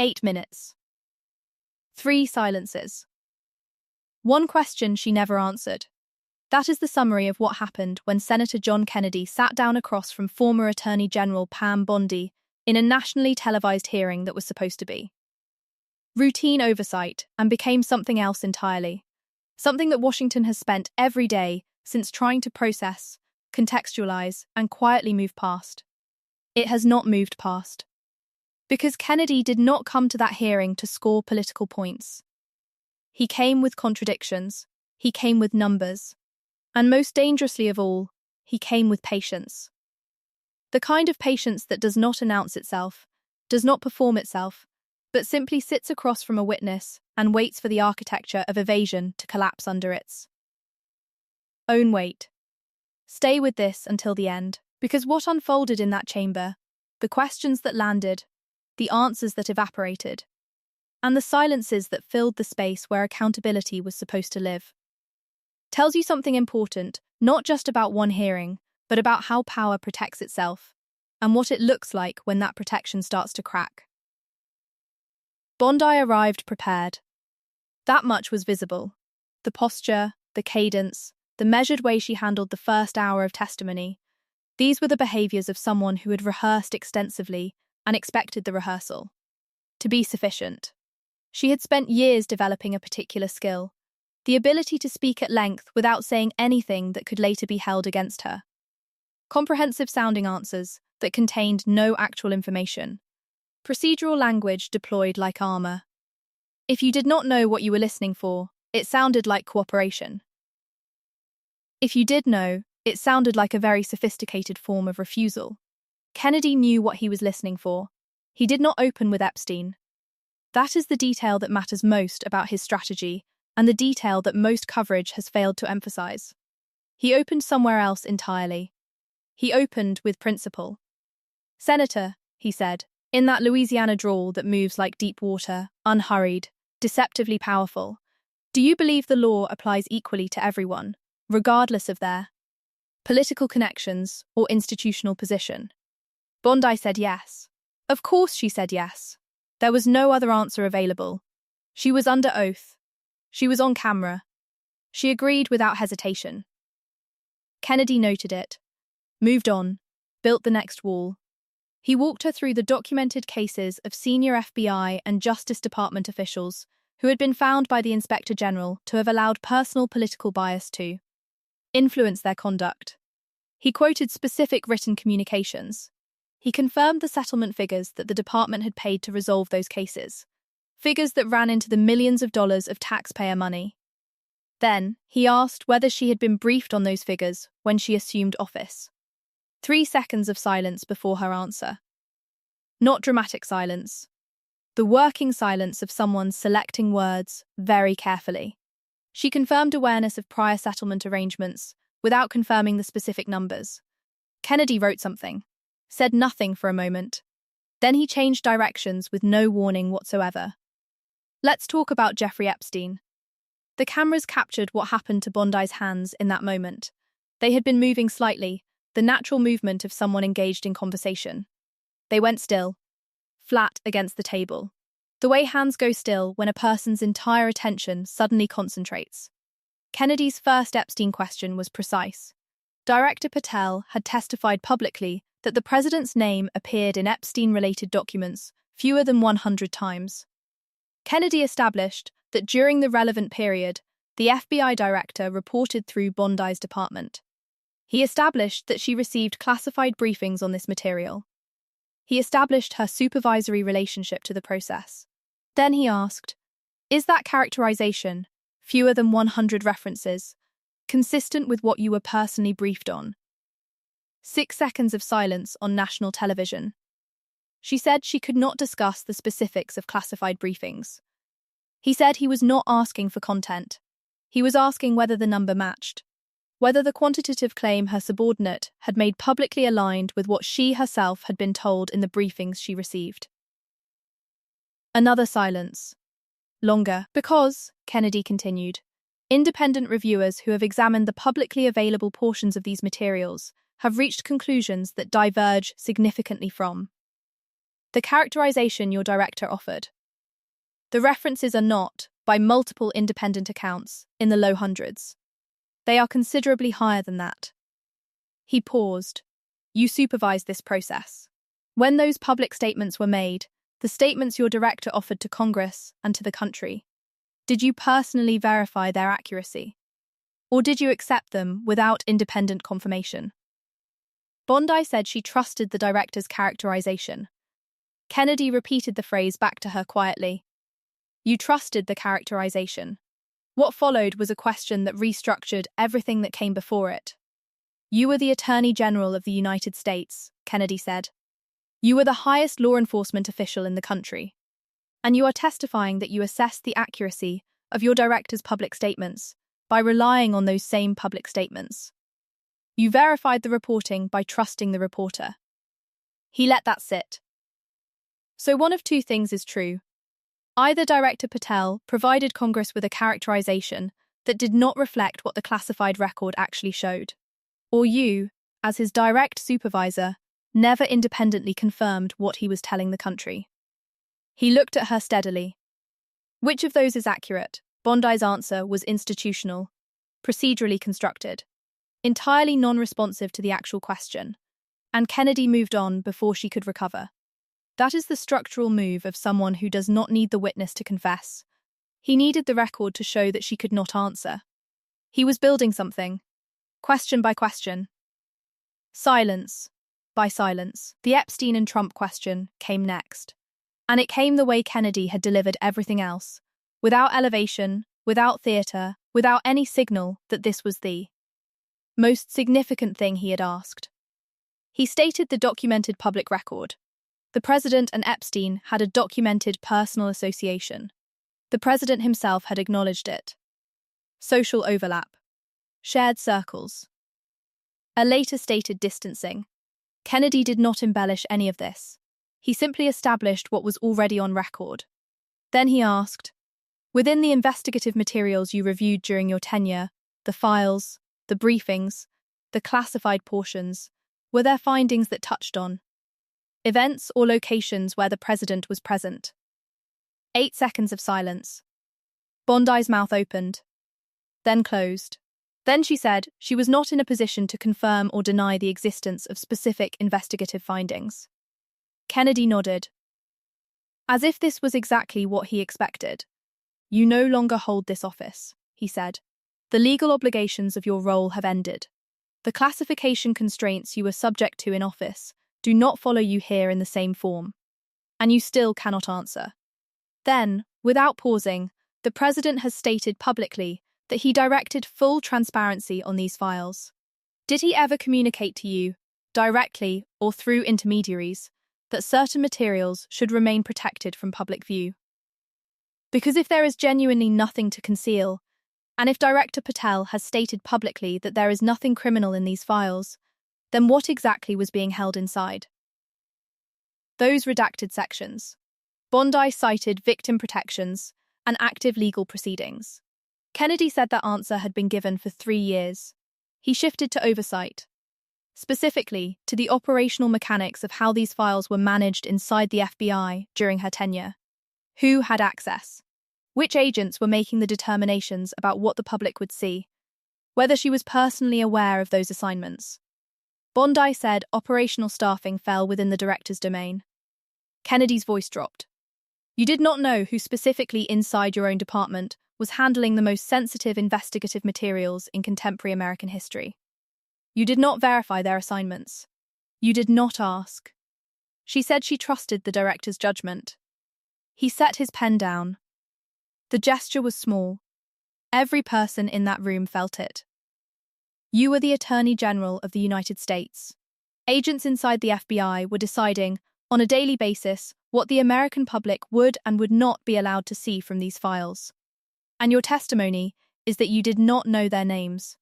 8 minutes. 3 silences. 1 question she never answered. That is the summary of what happened when Senator John Kennedy sat down across from former Attorney General Pam Bondi in a nationally televised hearing that was supposed to be routine oversight and became something else entirely. Something that Washington has spent every day since trying to process, contextualize, and quietly move past. It has not moved past. Because Kennedy did not come to that hearing to score political points. He came with contradictions, he came with numbers, and most dangerously of all, he came with patience. The kind of patience that does not announce itself, does not perform itself, but simply sits across from a witness and waits for the architecture of evasion to collapse under its own weight. Stay with this until the end, because what unfolded in that chamber, the questions that landed, the answers that evaporated, and the silences that filled the space where accountability was supposed to live, tells you something important, not just about one hearing, but about how power protects itself, and what it looks like when that protection starts to crack. Bondi arrived prepared. That much was visible. The posture, the cadence, the measured way she handled the first hour of testimony. These were the behaviours of someone who had rehearsed extensively and expected the rehearsal to be sufficient. She had spent years developing a particular skill, the ability to speak at length without saying anything that could later be held against her. Comprehensive-sounding answers that contained no actual information. Procedural language deployed like armour. If you did not know what you were listening for, it sounded like cooperation. If you did know, it sounded like a very sophisticated form of refusal. Kennedy knew what he was listening for. He did not open with Epstein. That is the detail that matters most about his strategy, and the detail that most coverage has failed to emphasize. He opened somewhere else entirely. He opened with principle. "Senator," he said, in that Louisiana drawl that moves like deep water, unhurried, deceptively powerful, "do you believe the law applies equally to everyone, regardless of their political connections or institutional position?" Bondi said yes. Of course she said yes. There was no other answer available. She was under oath. She was on camera. She agreed without hesitation. Kennedy noted it, moved on, built the next wall. He walked her through the documented cases of senior FBI and Justice Department officials who had been found by the Inspector General to have allowed personal political bias to influence their conduct. He quoted specific written communications. He confirmed the settlement figures that the department had paid to resolve those cases, figures that ran into the millions of dollars of taxpayer money. Then, he asked whether she had been briefed on those figures when she assumed office. 3 seconds of silence before her answer. Not dramatic silence. The working silence of someone selecting words very carefully. She confirmed awareness of prior settlement arrangements without confirming the specific numbers. Kennedy wrote something, said nothing for a moment. Then he changed directions with no warning whatsoever. Let's talk about Jeffrey Epstein. The cameras captured what happened to Bondi's hands in that moment. They had been moving slightly, the natural movement of someone engaged in conversation. They went still, flat against the table. The way hands go still when a person's entire attention suddenly concentrates. Kennedy's first Epstein question was precise. Director Patel had testified publicly that the president's name appeared in Epstein-related documents fewer than 100 times. Kennedy established that during the relevant period, the FBI director reported through Bondi's department. He established that she received classified briefings on this material. He established her supervisory relationship to the process. Then he asked, "Is that characterization, fewer than 100 references, consistent with what you were personally briefed on?" 6 seconds of silence on national television. She said she could not discuss the specifics of classified briefings. He said he was not asking for content. He was asking whether the number matched, whether the quantitative claim her subordinate had made publicly aligned with what she herself had been told in the briefings she received. Another silence. Longer, because, Kennedy continued, independent reviewers who have examined the publicly available portions of these materials have reached conclusions that diverge significantly from The characterization your director offered. The references are not, by multiple independent accounts, in the low hundreds. They are considerably higher than that. He paused. You supervised this process. When those public statements were made, the statements your director offered to Congress and to the country, did you personally verify their accuracy? Or did you accept them without independent confirmation? Bondi said she trusted the director's characterization. Kennedy repeated the phrase back to her quietly. You trusted the characterization. What followed was a question that restructured everything that came before it. You were the Attorney General of the United States, Kennedy said. You were the highest law enforcement official in the country. And you are testifying that you assessed the accuracy of your director's public statements by relying on those same public statements. You verified the reporting by trusting the reporter. He let that sit. So one of two things is true. Either Director Patel provided Congress with a characterization that did not reflect what the classified record actually showed, or you, as his direct supervisor, never independently confirmed what he was telling the country. He looked at her steadily. Which of those is accurate? Bondi's answer was institutional, procedurally constructed, entirely non-responsive to the actual question, and Kennedy moved on before she could recover. That is the structural move of someone who does not need the witness to confess. He needed the record to show that she could not answer. He was building something, question by question. Silence by silence. The Epstein and Trump question came next. And it came the way Kennedy had delivered everything else, without elevation, without theatre, without any signal that this was the most significant thing he had asked. He stated the documented public record. The president and Epstein had a documented personal association. The president himself had acknowledged it. Social overlap. Shared circles. A later stated distancing. Kennedy did not embellish any of this. He simply established what was already on record. Then he asked, within the investigative materials you reviewed during your tenure, the files, the briefings, the classified portions, were there findings that touched on events or locations where the president was present? 8 seconds of silence. Bondi's mouth opened, then closed. Then she said she was not in a position to confirm or deny the existence of specific investigative findings. Kennedy nodded, as if this was exactly what he expected. You no longer hold this office, he said. The legal obligations of your role have ended. The classification constraints you were subject to in office do not follow you here in the same form. And you still cannot answer. Then, without pausing, the president has stated publicly that he directed full transparency on these files. Did he ever communicate to you, directly or through intermediaries, that certain materials should remain protected from public view? Because if there is genuinely nothing to conceal, and if Director Patel has stated publicly that there is nothing criminal in these files, then what exactly was being held inside? Those redacted sections. Bondi cited victim protections and active legal proceedings. Kennedy said that answer had been given for 3 years. He shifted to oversight, specifically to the operational mechanics of how these files were managed inside the FBI during her tenure. Who had access? Which agents were making the determinations about what the public would see? Whether she was personally aware of those assignments. Bondi said operational staffing fell within the director's domain. Kennedy's voice dropped. You did not know who specifically inside your own department was handling the most sensitive investigative materials in contemporary American history. You did not verify their assignments. You did not ask. She said she trusted the director's judgment. He set his pen down. The gesture was small. Every person in that room felt it. You were the Attorney General of the United States. Agents inside the FBI were deciding, on a daily basis, what the American public would and would not be allowed to see from these files. And your testimony is that you did not know their names.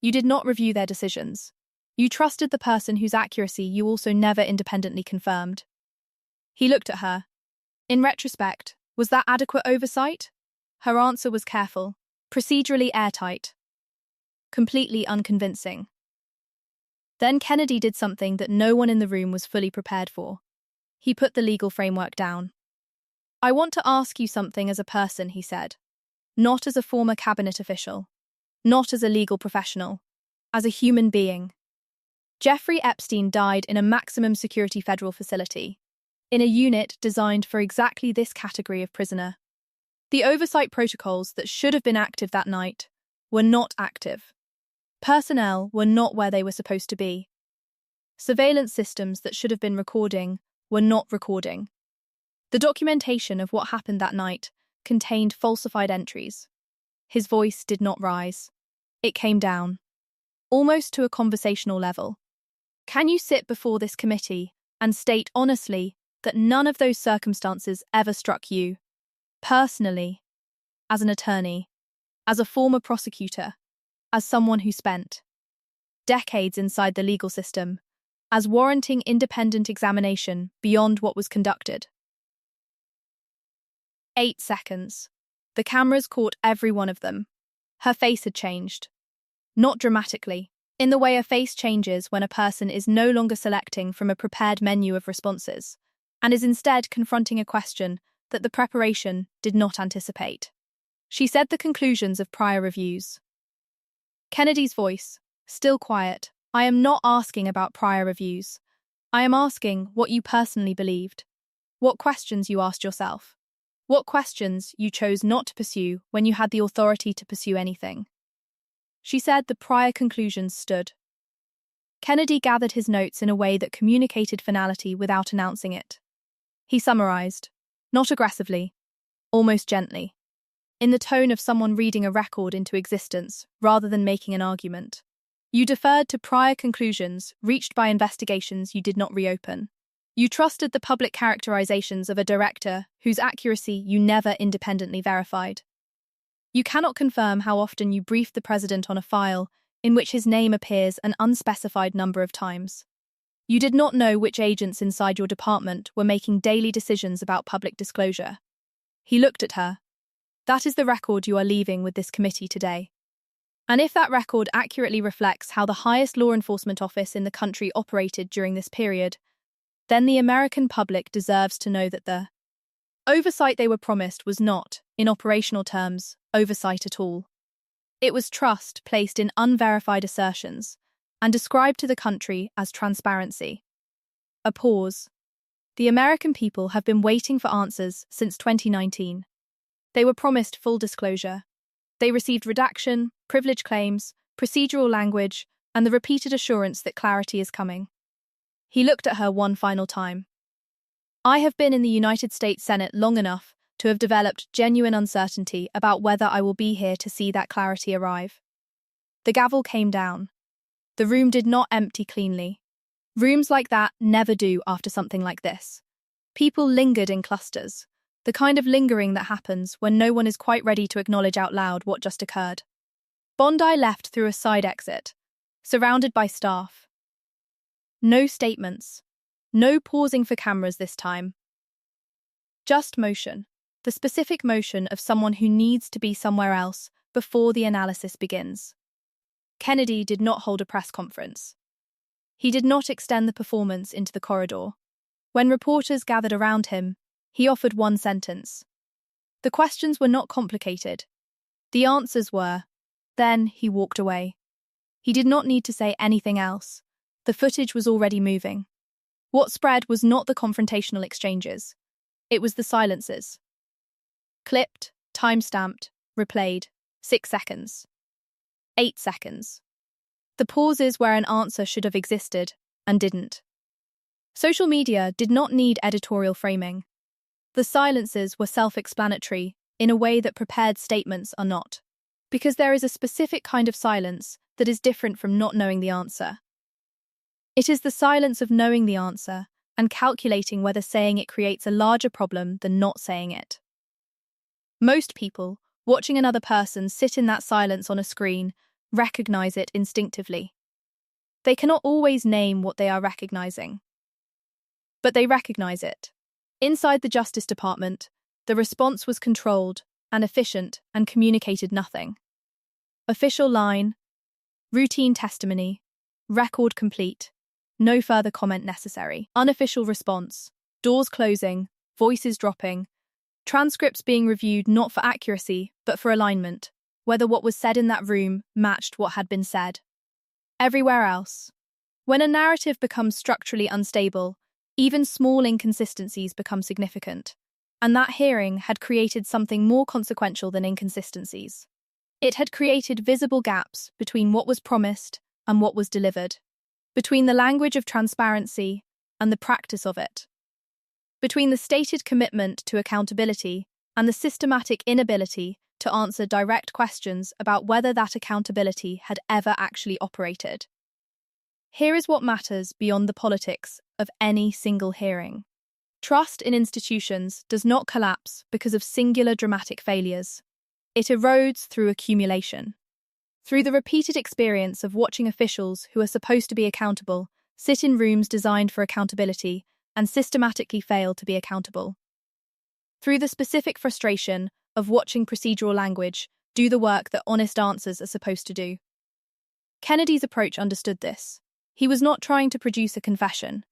You did not review their decisions. You trusted the person whose accuracy you also never independently confirmed. He looked at her. In retrospect, was that adequate oversight? Her answer was careful, procedurally airtight, completely unconvincing. Then Kennedy did something that no one in the room was fully prepared for. He put the legal framework down. "I want to ask you something as a person," he said. "Not as a former cabinet official. Not as a legal professional. As a human being." Jeffrey Epstein died in a maximum security federal facility, in a unit designed for exactly this category of prisoner. The oversight protocols that should have been active that night were not active. Personnel were not where they were supposed to be. Surveillance systems that should have been recording were not recording. The documentation of what happened that night contained falsified entries. His voice did not rise. It came down, almost to a conversational level. "Can you sit before this committee and state honestly that none of those circumstances ever struck you, personally, as an attorney, as a former prosecutor, as someone who spent decades inside the legal system, as warranting independent examination beyond what was conducted?" 8 seconds. The cameras caught every one of them. Her face had changed. Not dramatically, in the way a face changes when a person is no longer selecting from a prepared menu of responses, and is instead confronting a question that the preparation did not anticipate. She said the conclusions of prior reviews. Kennedy's voice, still quiet. "I am not asking about prior reviews. I am asking what you personally believed. What questions you asked yourself. What questions you chose not to pursue when you had the authority to pursue anything." She said the prior conclusions stood. Kennedy gathered his notes in a way that communicated finality without announcing it. He summarized, not aggressively, almost gently, in the tone of someone reading a record into existence rather than making an argument. "You deferred to prior conclusions reached by investigations you did not reopen. You trusted the public characterizations of a director whose accuracy you never independently verified. You cannot confirm how often you briefed the president on a file in which his name appears an unspecified number of times. You did not know which agents inside your department were making daily decisions about public disclosure." He looked at her. "That is the record you are leaving with this committee today. And if that record accurately reflects how the highest law enforcement office in the country operated during this period, then the American public deserves to know that the oversight they were promised was not, in operational terms, oversight at all. It was trust placed in unverified assertions and described to the country as transparency." A pause. "The American people have been waiting for answers since 2019. They were promised full disclosure. They received redaction, privilege claims, procedural language, and the repeated assurance that clarity is coming." He looked at her one final time. "I have been in the United States Senate long enough to have developed genuine uncertainty about whether I will be here to see that clarity arrive." The gavel came down. The room did not empty cleanly. Rooms like that never do after something like this. People lingered in clusters, the kind of lingering that happens when no one is quite ready to acknowledge out loud what just occurred. Bondi left through a side exit, surrounded by staff. No statements. No pausing for cameras this time. Just motion. The specific motion of someone who needs to be somewhere else before the analysis begins. Kennedy did not hold a press conference. He did not extend the performance into the corridor. When reporters gathered around him, he offered one sentence. The questions were not complicated. The answers were. Then he walked away. He did not need to say anything else. The footage was already moving. What spread was not the confrontational exchanges. It was the silences. Clipped, time-stamped, replayed. 6 seconds. 8 seconds. The pauses where an answer should have existed and didn't. Social media did not need editorial framing. The silences were self-explanatory in a way that prepared statements are not. Because there is a specific kind of silence that is different from not knowing the answer. It is the silence of knowing the answer and calculating whether saying it creates a larger problem than not saying it. Most people, watching another person sit in that silence on a screen, recognize it instinctively. They cannot always name what they are recognizing. But they recognize it. Inside the Justice Department, the response was controlled and efficient and communicated nothing. Official line, routine testimony, record complete, no further comment necessary. Unofficial response, doors closing, voices dropping, transcripts being reviewed not for accuracy, but for alignment, whether what was said in that room matched what had been said. Everywhere else. When a narrative becomes structurally unstable, even small inconsistencies become significant, and that hearing had created something more consequential than inconsistencies. It had created visible gaps between what was promised and what was delivered, between the language of transparency and the practice of it, between the stated commitment to accountability and the systematic inability to answer direct questions about whether that accountability had ever actually operated. Here is what matters beyond the politics of any single hearing. Trust in institutions does not collapse because of singular dramatic failures. It erodes through accumulation. Through the repeated experience of watching officials who are supposed to be accountable sit in rooms designed for accountability and systematically fail to be accountable. Through the specific frustration of watching procedural language do the work that honest answers are supposed to do. Kennedy's approach understood this. He was not trying to produce a confession.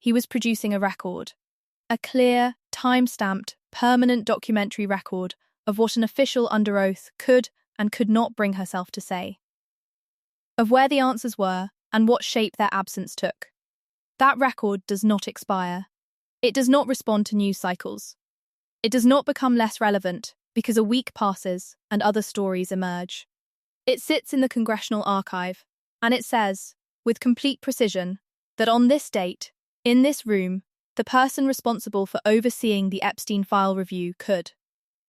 He was producing a record. A clear, time-stamped, permanent documentary record of what an official under oath could and could not bring herself to say. Of where the answers were and what shape their absence took. That record does not expire. It does not respond to news cycles. It does not become less relevant because a week passes and other stories emerge. It sits in the Congressional Archive, and it says, with complete precision, that on this date, in this room, the person responsible for overseeing the Epstein file review could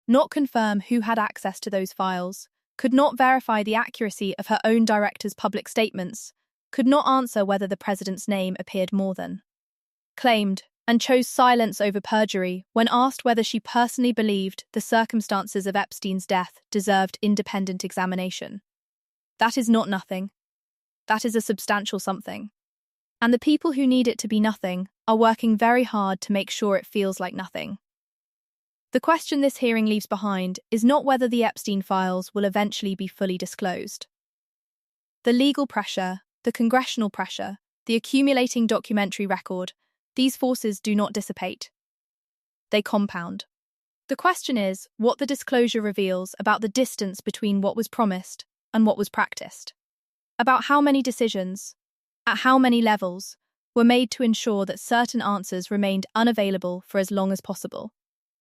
not confirm who had access to those files, could not verify the accuracy of her own director's public statements, could not answer whether the president's name appeared more than claimed, and chose silence over perjury when asked whether she personally believed the circumstances of Epstein's death deserved independent examination. That is not nothing. That is a substantial something. And the people who need it to be nothing are working very hard to make sure it feels like nothing. The question this hearing leaves behind is not whether the Epstein files will eventually be fully disclosed. The legal pressure, the congressional pressure, the accumulating documentary record, these forces do not dissipate. They compound. The question is what the disclosure reveals about the distance between what was promised and what was practiced. About how many decisions, at how many levels, were made to ensure that certain answers remained unavailable for as long as possible.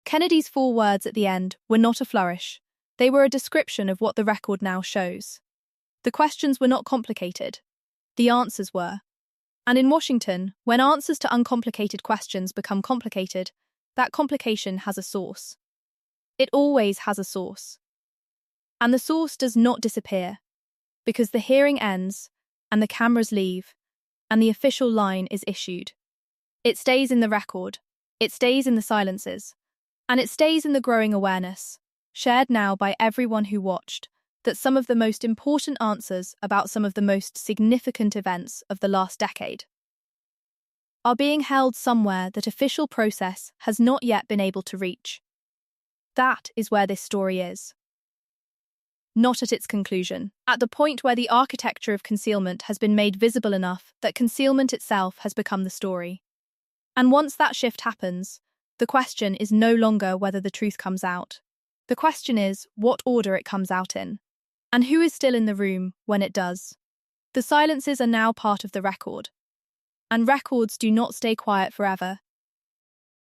Kennedy's 4 words at the end were not a flourish. They were a description of what the record now shows. The questions were not complicated. The answers were. And in Washington, when answers to uncomplicated questions become complicated, that complication has a source. It always has a source. And the source does not disappear, because the hearing ends, and the cameras leave, and the official line is issued. It stays in the record, it stays in the silences, and it stays in the growing awareness, shared now by everyone who watched, that some of the most important answers about some of the most significant events of the last decade are being held somewhere that official process has not yet been able to reach. That is where this story is. Not at its conclusion, at the point where the architecture of concealment has been made visible enough that concealment itself has become the story. And once that shift happens, the question is no longer whether the truth comes out. The question is what order it comes out in, and who is still in the room when it does. The silences are now part of the record. And records do not stay quiet forever.